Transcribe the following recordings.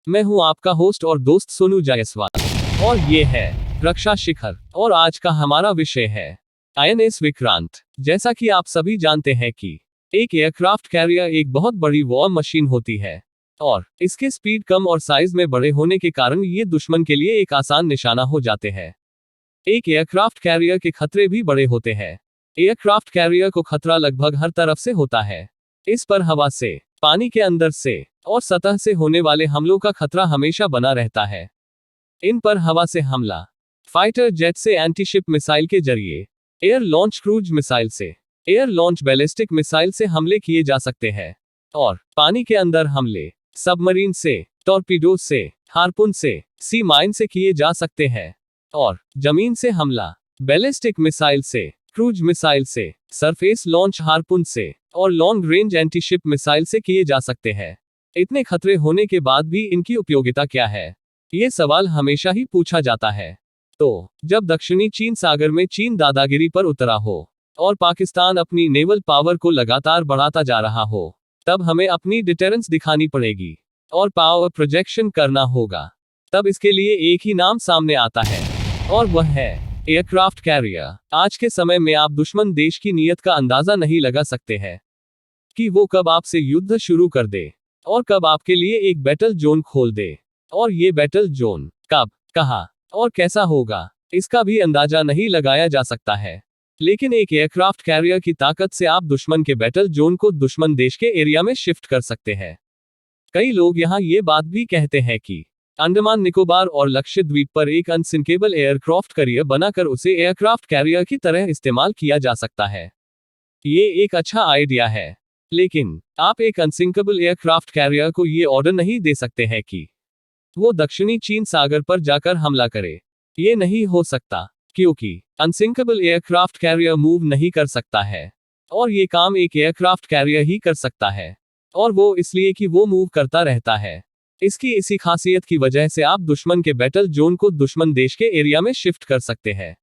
मैं हूं आपका होस्ट और दोस्त सोनू जायसवाल और ये है रक्षा शिखर। और आज का हमारा विषय है आईएनएस विक्रांत। जैसा कि आप सभी जानते हैं कि एक एयरक्राफ्ट कैरियर एक बहुत बड़ी वॉर मशीन होती है और इसके स्पीड कम और साइज में बड़े होने के कारण ये दुश्मन के लिए एक आसान निशाना हो जाते हैं। एक एयरक्राफ्ट कैरियर के खतरे भी बड़े होते हैं। एयरक्राफ्ट कैरियर को खतरा लगभग हर तरफ से होता है। इस पर हवा से, पानी के अंदर से और सतह से होने वाले हमलों का खतरा हमेशा बना रहता है। इन पर हवा से हमला फाइटर जेट से, एंटीशिप मिसाइल के जरिए, एयर लॉन्च क्रूज मिसाइल से, एयर लॉन्च बैलिस्टिक मिसाइल से हमले किए जा सकते हैं। और पानी के अंदर हमले सबमरीन से, टॉर्पीडो से, हार्पून से, सी माइन से किए जा सकते हैं। और जमीन से हमला बैलिस्टिक मिसाइल से, क्रूज मिसाइल से, सरफेस लॉन्च हार्पून से और लॉन्ग रेंज एंटीशिप मिसाइल से किए जा सकते हैं। इतने खतरे होने के बाद भी इनकी उपयोगिता क्या है, ये सवाल हमेशा ही पूछा जाता है। तो जब दक्षिणी चीन सागर में चीन दादागिरी पर उतरा हो और पाकिस्तान अपनी नेवल पावर को लगातार बढ़ाता जा रहा हो, तब हमें अपनी डिटेरेंस दिखानी पड़ेगी और पावर प्रोजेक्शन करना होगा। तब इसके लिए एक ही नाम सामने आता है और वह है एयरक्राफ्ट कैरियर। आज के समय में आप दुश्मन देश की नीयत का अंदाजा नहीं लगा सकते हैं कि वो कब आपसे युद्ध शुरू कर दे और कब आपके लिए एक बैटल जोन खोल दे। और ये बैटल जोन कब, कहां और कैसा होगा, इसका भी अंदाजा नहीं लगाया जा सकता है। लेकिन एक एयरक्राफ्ट कैरियर की ताकत से आप दुश्मन के बैटल जोन को दुश्मन देश के एरिया में शिफ्ट कर सकते हैं। कई लोग यहाँ ये बात भी कहते हैं कि अंडमान निकोबार और लक्षद्वीप पर एक अनसिंकेबल एयरक्राफ्ट कैरियर बनाकर उसे एयरक्राफ्ट कैरियर की तरह इस्तेमाल किया जा सकता है। ये एक अच्छा आइडिया है, लेकिन आप एक अनसिंकेबल एयरक्राफ्ट कैरियर को ये ऑर्डर नहीं दे सकते हैं कि वो दक्षिणी चीन सागर पर जाकर हमला करे। ये नहीं हो सकता, क्योंकि अनसिंकेबल एयरक्राफ्ट कैरियर मूव नहीं कर सकता है और ये काम एक एयरक्राफ्ट कैरियर ही कर सकता है। और वो इसलिए कि वो मूव करता रहता है। इसकी इसी खासियत की वजह से आप दुश्मन के बैटल जोन को दुश्मन देश के एरिया में शिफ्ट कर सकते हैं।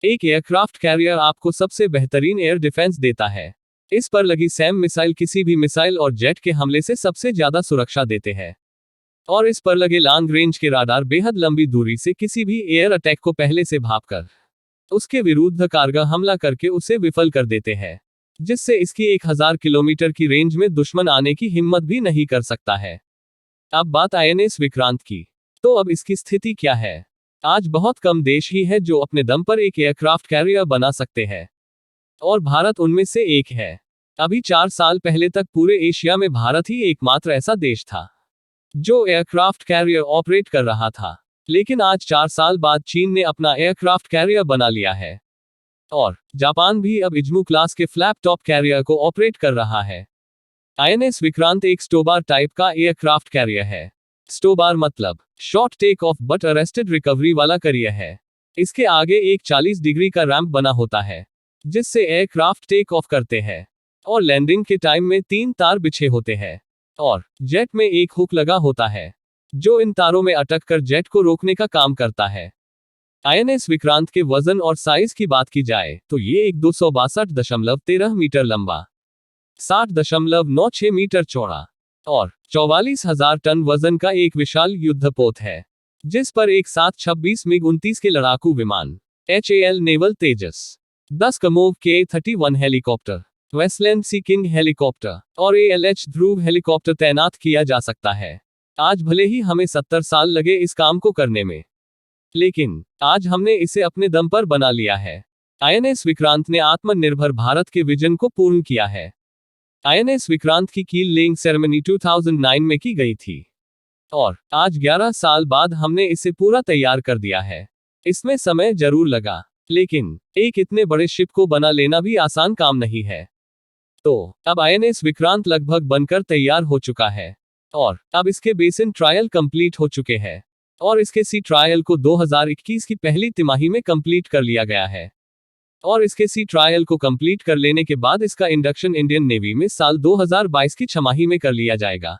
एक एयरक्राफ्ट कैरियर आपको सबसे बेहतरीन एयर डिफेंस देता है। इस पर लगी सैम मिसाइल किसी भी मिसाइल और जेट के हमले से सबसे ज्यादा सुरक्षा देते हैं। और इस पर लगे लॉन्ग रेंज के राडार बेहद लंबी दूरी से किसी भी एयर अटैक को पहले से भांपकर उसके विरुद्ध कारगर हमला करके उसे विफल कर देते हैं, जिससे इसकी 1000 किलोमीटर की रेंज में दुश्मन आने की हिम्मत भी नहीं कर सकता है। अब बात आईएनएस विक्रांत की, तो अब इसकी स्थिति क्या है? आज बहुत कम देश ही है जो अपने दम पर एक एयरक्राफ्ट कैरियर बना सकते हैं और भारत उनमें से एक है। अभी 4 साल पहले तक पूरे एशिया में भारत ही एकमात्र ऐसा देश था जो एयरक्राफ्ट कैरियर ऑपरेट कर रहा था। लेकिन आज 4 साल बाद चीन ने अपना एयरक्राफ्ट कैरियर बना लिया है और जापान भी अब इज्मू क्लास के फ्लैप टॉप कैरियर को ऑपरेट कर रहा है। आईएनएस विक्रांत एक स्टोबार टाइप का एयरक्राफ्ट कैरियर है। स्टोबार मतलब short take off but arrested recovery वाला कैरियर है। इसके आगे एक 40 डिग्री का रैंप बना होता है, जिससे एयरक्राफ्ट टेक ऑफ करते हैं और लैंडिंग के टाइम में 3 तार बिछे होते हैं और जेट में एक हुक लगा होता है जो इन तारों में अटक कर जेट को रोकने का काम करता है। आईएनएस विक्रांत के वजन और साइज की बात की जाए तो ये एक 262.13 मीटर लंबा, 60.96 मीटर चौड़ा और 44,000 टन वजन का एक विशाल युद्धपोत है, जिस पर एक 726 मिग-29 के लड़ाकू विमान, HAL नेवल तेजस, 10 कमोव KA-31 हेलीकॉप्टर, वेस्टलैंड सी किंग हेलीकॉप्टर और ALH ध्रुव हेलीकॉप्टर तैनात किया जा सकता है। आज भले ही हमें 70 साल लगे इस काम को करने में, लेकिन आज हमने इसे अपने दम पर बना लिया है। आईएनएस विक्रांत ने आत्मनिर्भर भारत के विजन को पूर्ण किया है। आईएनएस विक्रांत की कील लेइंग सेरेमनी 2009 में की गई थी और आज 11 साल बाद हमने इसे पूरा तैयार कर दिया है। इसमें समय जरूर लगा, लेकिन एक इतने बड़े शिप को बना लेना भी आसान काम नहीं है। तो अब आईएनएस विक्रांत लगभग बनकर तैयार हो चुका है और अब इसके बेसिन ट्रायल कंप्लीट हो चुके हैं और इसके सी ट्रायल को 2021 की पहली तिमाही में कंप्लीट कर लिया गया है। और इसके सी ट्रायल को कंप्लीट कर लेने के बाद इसका इंडक्शन इंडियन नेवी में साल 2022 की छमाही में कर लिया जाएगा।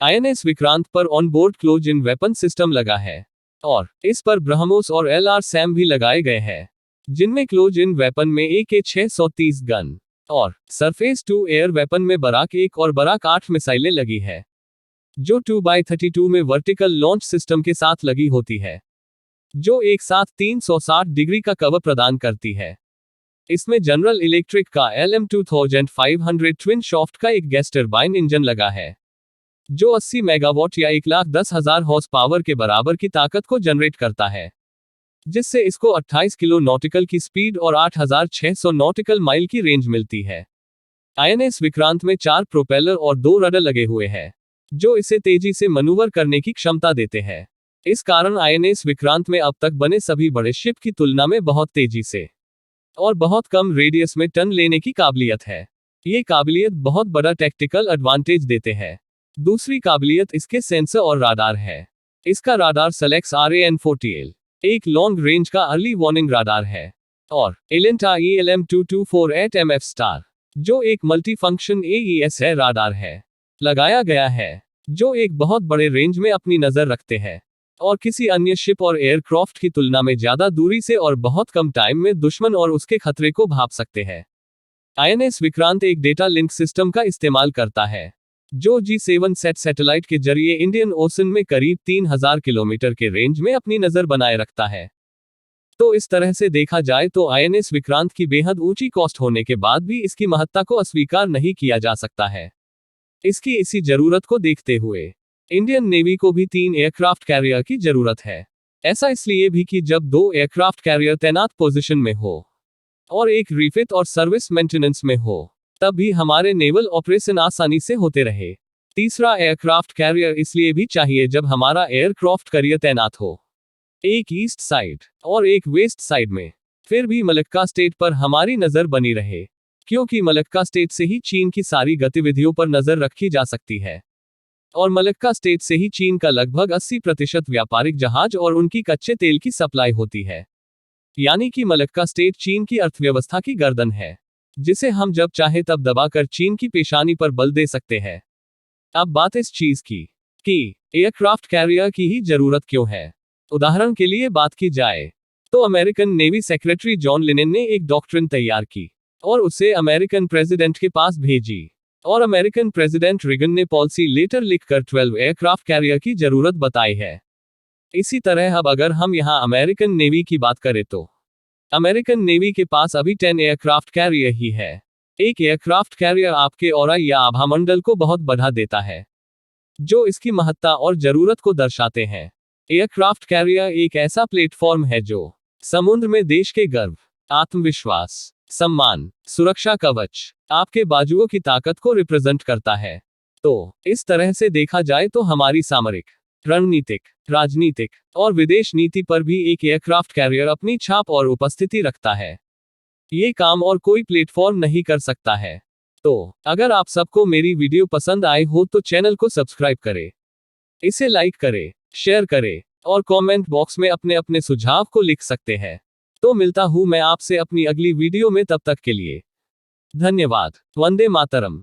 आईएनएस विक्रांत पर on board close in weapon system लगा है और इस पर ब्रह्मोस और LR सैम भी लगाए गए हैं, जिनमें क्लोज इन वेपन में AK-630 गन और सरफेस टू एयर वेपन में बराक 1 और बराक 8 मिसाइलें लगी है। जो 2x32 में वर्टिकल लॉन्च सिस्टम के साथ लगी होती है, जो एक साथ 360 डिग्री का कवर प्रदान करती है। इसमें जनरल इलेक्ट्रिक का LM2500 ट्विन शॉफ्ट का एक गैस टरबाइन इंजन लगा है, जो 80 मेगावाट या 1,10,000 हॉर्स पावर के बराबर की ताकत को जनरेट करता है, जिससे इसको 28 किलो नॉटिकल की स्पीड और 8,600 नॉटिकल माइल की रेंज मिलती है। INS विक्रांत में 4 प्रोपेलर और 2 रडर लगे हुए हैं, जो इसे तेजी से मनूवर करने की क्षमता देते हैं। इस कारण INS विक्रांत में अब तक बने सभी बड़े शिप की तुलना में बहुत तेजी से और बहुत कम रेडियस में टर्न लेने की काबिलियत है। ये काबिलियत बहुत बड़ा टैक्टिकल एडवांटेज देते हैं। दूसरी काबिलियत इसके सेंसर और राडार है। इसका राडार SELEX RAN40L एक लॉन्ग रेंज का अर्ली वार्निंग राडार है, और एलेंटा ELM2248MF स्टार जो एक मल्टीफंक्शन AES है राडार है, लगाया गया है, जो एक बहुत बड़े रेंज में अपनी नजर रखते हैं और किसी अन्य शिप और एयरक्राफ्ट की तुलना में ज्यादा दूरी से और बहुत कम टाइम में दुश्मन और उसके खतरे को भांप सकते हैं। INS विक्रांत एक डेटा लिंक सिस्टम का इस्तेमाल करता है, जो G7 सेट सैटेलाइट के जरिए इंडियन ओशन में करीब 3000 किलोमीटर के रेंज में अपनी नजर बनाए रखता है। तो इस तरह से देखा जाए तो INS विक्रांत की बेहद ऊंची कॉस्ट होने के बाद भी इसकी महत्ता को अस्वीकार नहीं किया जा सकता है। इसकी इसी जरूरत को देखते हुए इंडियन नेवी को भी 3 एयरक्राफ्ट कैरियर की जरूरत है। ऐसा इसलिए भी कि जब 2 एयरक्राफ्ट कैरियर तैनात पोजीशन में हो और एक रिफिट और सर्विस मेंटेनेंस में हो, तब भी हमारे नेवल ऑपरेशन आसानी से होते रहे। तीसरा एयरक्राफ्ट कैरियर इसलिए भी चाहिए जब हमारा एयरक्राफ्ट कैरियर तैनात हो, एक ईस्ट साइड और एक वेस्ट साइड में, फिर भी मलक्का स्टेट पर हमारी नजर बनी रहे, क्योंकि मलक्का स्टेट से ही चीन की सारी गतिविधियों पर नजर रखी जा सकती है और मलक्का स्टेट से ही चीन का लगभग 80% व्यापारिक जहाज और उनकी कच्चे तेल की सप्लाई होती है। यानी कि मलक्का स्टेट चीन की अर्थव्यवस्था की गर्दन है, जिसे हम जब चाहे तब दबाकर चीन की पेशानी पर बल दे सकते हैं। अब बात इस चीज की कि एयरक्राफ्ट कैरियर की ही जरूरत क्यों है। उदाहरण के लिए बात की जाए तो American navy secretary John linen ने एक डॉक्ट्रिन तैयार की और उसे अमेरिकन प्रेसिडेंट के पास भेजी, और अमेरिकन प्रेसिडेंट रिगन ने पॉलिसी लेटर लिखकर 12 एयरक्राफ्ट कैरियर की जरूरत बताई है। इसी तरह अब अगर हम यहां अमेरिकन नेवी की बात करें तो अमेरिकन नेवी के पास अभी 10 एयरक्राफ्ट कैरियर ही है। एक एयरक्राफ्ट कैरियर आपके ऑरा या आभामंडल को बहुत बढ़ा देता है, जो इसकी महत्ता और जरूरत को दर्शाते हैं। एयरक्राफ्ट कैरियर एक ऐसा प्लेटफॉर्म है जो समुद्र में देश के गर्व, आत्मविश्वास, सम्मान, सुरक्षा कवच, आपके बाजुओं की ताकत को रिप्रेजेंट करता है। तो इस तरह से देखा जाए तो हमारी सामरिक, रणनीतिक, राजनीतिक और विदेश नीति पर भी एक एयरक्राफ्ट कैरियर अपनी छाप और उपस्थिति रखता है। ये काम और कोई प्लेटफॉर्म नहीं कर सकता है। तो अगर आप सबको मेरी वीडियो पसंद आई हो तो चैनल को सब्सक्राइब करें, इसे लाइक करें, शेयर करें और कमेंट बॉक्स में अपने अपने सुझाव को लिख सकते हैं। तो मिलता हूं मैं आपसे अपनी अगली वीडियो में, तब तक के लिए धन्यवाद। वंदे मातरम।